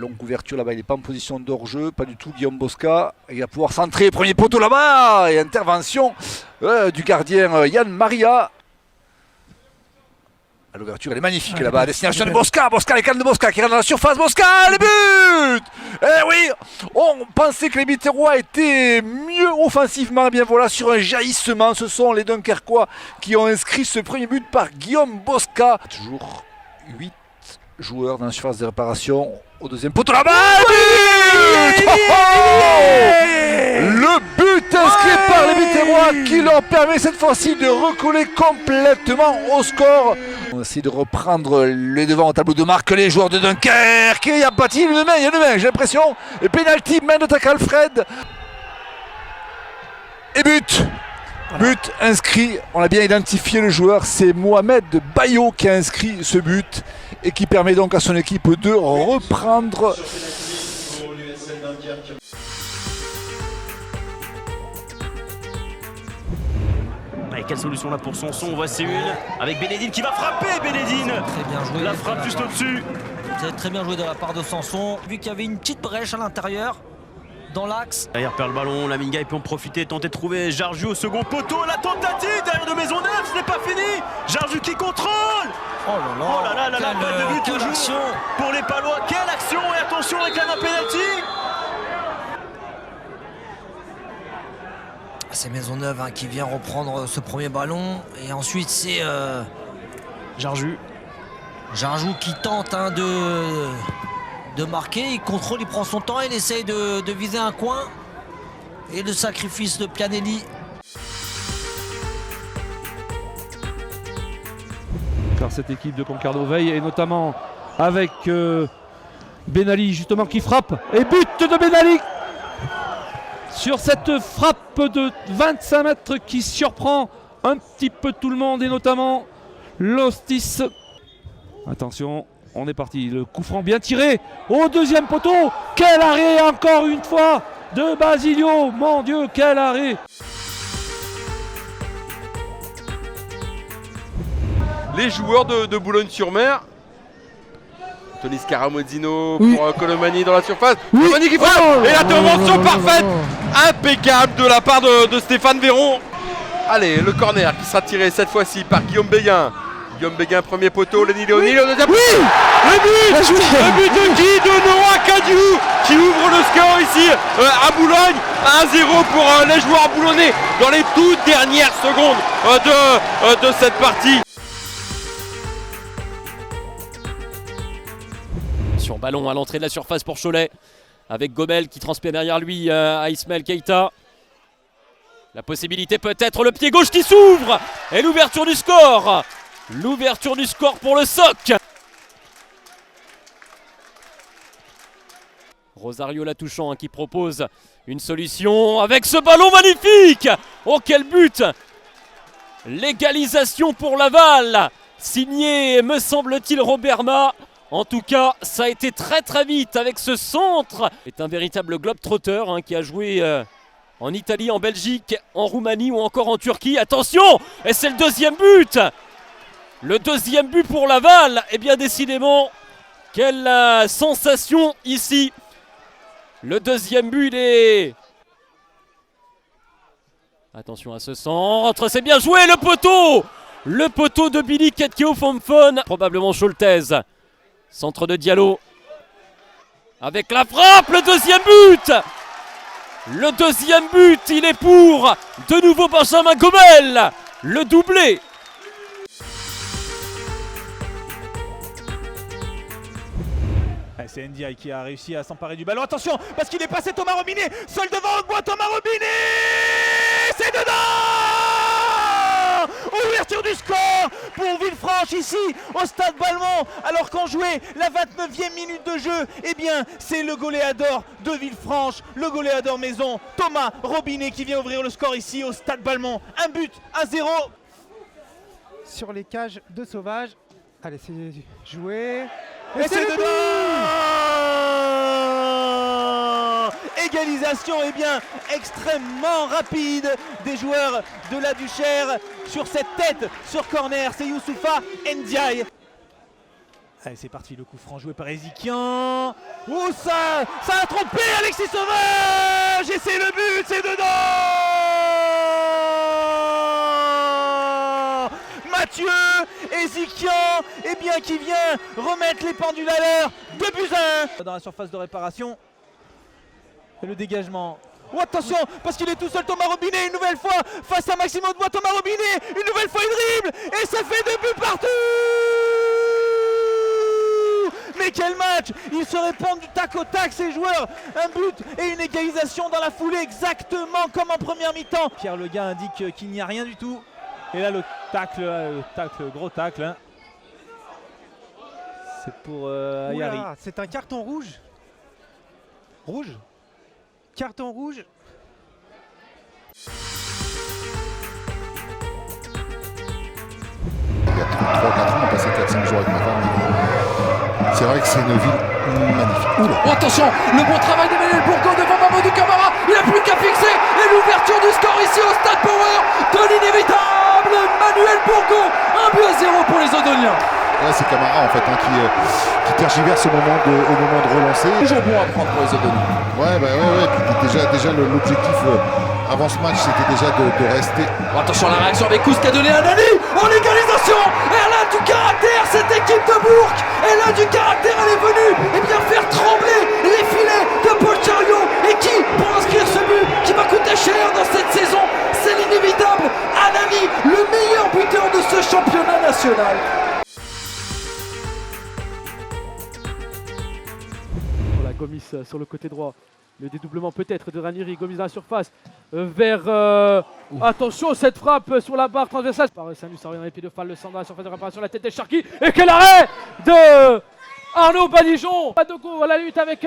longue ouverture là-bas, il n'est pas en position de hors-jeu, pas du tout Guillaume Bosca. Il va pouvoir centrer, premier poteau là-bas, et intervention du gardien Yann Maria. L'ouverture elle est magnifique là-bas, destination de Bosca, les cannes de Bosca qui rentrent dans la surface, Bosca, les buts. Eh oui, on pensait que les Biterrois étaient mieux offensivement, et bien voilà, sur un jaillissement, ce sont les Dunkerquois qui ont inscrit ce premier but par Guillaume Bosca. Toujours 8 joueurs dans la surface de réparation, au deuxième poteau là-bas, le but inscrit par les Biterrois qui leur permet cette fois-ci de recoller complètement au score. On essaie de reprendre les devants au tableau de marque, les joueurs de Dunkerque. Il y a Bati, il y a une main, j'ai l'impression. Et penalty, main d'attaque Alfred. Et but. But inscrit, on a bien identifié le joueur, c'est Mohamed Bayo qui a inscrit ce but et qui permet donc à son équipe de reprendre. Et quelle solution là pour Sanson, voici une avec Bénédine qui va frapper, Bénédine. Très bien joué. La frappe juste au-dessus. C'est très bien joué de la part de Sanson, vu qu'il y avait une petite brèche à l'intérieur. Dans l'axe. Derrière perd le ballon, la Minga peut en profiter, tenter de trouver Jarju au second poteau, la tentative derrière de Maisonneuve, ce n'est pas fini. Jarju qui contrôle. Oh là là, la balle de but toujours action pour les Palois, quelle action, et attention, réclame un penalty. C'est Maisonneuve qui vient reprendre ce premier ballon, et ensuite c'est Jarju qui tente de marquer, il contrôle, il prend son temps, il essaye de viser un coin. Et le sacrifice de Pianelli. Car cette équipe de Concarneau veille, et notamment avec Benali justement qui frappe. Et but de Benali sur cette frappe de 25 mètres qui surprend un petit peu tout le monde, et notamment Lostis. Attention. On est parti, le coup franc bien tiré au deuxième poteau. Quel arrêt encore une fois de Basilio. Mon Dieu, quel arrêt. Les joueurs de Boulogne-sur-Mer. Tony Scaramozzino pour Colomani dans la surface. Colomani qui frappe. Et l'intervention parfaite, impeccable de la part de Stéphane Véron. Allez, le corner qui sera tiré cette fois-ci par Guillaume Béguin. Guillaume Béguin, premier poteau, Lenny Léoni, au deuxième. Oui, le but de Guy de Noah Cadiou qui ouvre le score ici à Boulogne. 1-0 pour les joueurs boulonnais dans les toutes dernières secondes de cette partie. Sur ballon à l'entrée de la surface pour Cholet, avec Gomel qui transmet derrière lui à Ismaël Keita. La possibilité peut-être, le pied gauche qui s'ouvre, et l'ouverture du score. L'ouverture du score pour le SOC. Rosario Latouchant qui propose une solution avec ce ballon magnifique. Oh, quel but! L'égalisation pour Laval, signé, me semble-t-il, Roberma. En tout cas, ça a été très très vite avec ce centre. C'est un véritable globe-trotter qui a joué en Italie, en Belgique, en Roumanie ou encore en Turquie. Attention! Et c'est le deuxième but! Le deuxième but pour Laval. Et bien décidément, quelle sensation ici. Le deuxième but, il est... Attention à ce centre, c'est bien joué, le poteau! Le poteau de Billy Ketkeo Fomfon. Probablement Scholtez. Centre de Diallo. Avec la frappe, le deuxième but! Le deuxième but, il est pour de nouveau Benjamin Gomel. Le doublé. C'est Ndiaye qui a réussi à s'emparer du ballon. Attention, parce qu'il est passé Thomas Robinet. Seul devant, Aubois, Thomas Robinet. C'est dedans. Ouverture du score pour Villefranche ici au Stade Balmont. Alors qu'on jouait la 29e minute de jeu, eh bien c'est le goléador de Villefranche, le goléador maison, Thomas Robinet, qui vient ouvrir le score ici au Stade Balmont. Un but à 0. Sur les cages de Sauvage. Allez, c'est joué. Et c'est dedans. Égalisation, eh bien, extrêmement rapide des joueurs de la Duchère sur cette tête, sur corner. C'est Youssoufa Ndiaye. Allez, c'est parti, le coup franc joué par Ezikian. Oh, ça a trompé Alexis Sauvage. Et c'est le but, c'est dedans. Mathieu Ezikian, eh bien, qui vient remettre les pendules à l'heure. 2-1 dans la surface de réparation. Et le dégagement. Oh, attention, parce qu'il est tout seul, Thomas Robinet, une nouvelle fois face à Maxime Audebois. Thomas Robinet, une nouvelle fois il dribble et ça fait 2 buts partout. Mais quel match! Ils se répondent du tac au tac ces joueurs. Un but et une égalisation dans la foulée, exactement comme en première mi-temps. Pierre Leguin indique qu'il n'y a rien du tout. Et là le gros tacle. Hein. C'est pour Ayari. C'est un carton rouge. Rouge. Carton rouge. Il y a 3-4 ans, on passait 4-5 jours avec ma femme. C'est vrai que c'est une ville magnifique. Oula. Oh, attention, le bon travail d'Emmanuel Bourgault devant Mamadou Camara. Il n'a plus qu'à fixer. Et l'ouverture du score ici au Stade Power de l'inévitable Manuel Bourgault. 1-0 pour les Odoniens. Ouais, c'est Camara en fait qui tergiverse au moment de relancer. Toujours bon à prendre pour les Odoniens. Ouais. Puis déjà l'objectif avant ce match, c'était déjà de rester. Oh, attention à la réaction avec Kous qui a donné à Nani en égalisation. Et elle a du caractère, cette équipe de Bourg. Elle a du caractère, elle est venue bien faire trembler les filets de Paul Chariot. Et qui, pour inscrire ce but qui va coûter cher dans cette saison, c'est l'inévitable Anani, le meilleur buteur de ce championnat national. Voilà, Gomis sur le côté droit. Le dédoublement peut-être de Ranieri. Gomis dans la surface. Vers. Attention, cette frappe sur la barre transversale. Par Sanou, ça revient dans les pieds de Fall. Le centre dans la surface de réparation. La tête de Cherki. Et quel arrêt de Arnaud Badigeon. Sawadogo à la lutte avec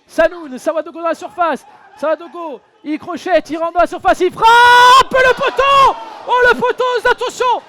Sanoun. Sawadogo dans la surface. Sawadogo, il crochette, il rentre dans la surface. Il frappe le poteau. Oh, le poteau, attention.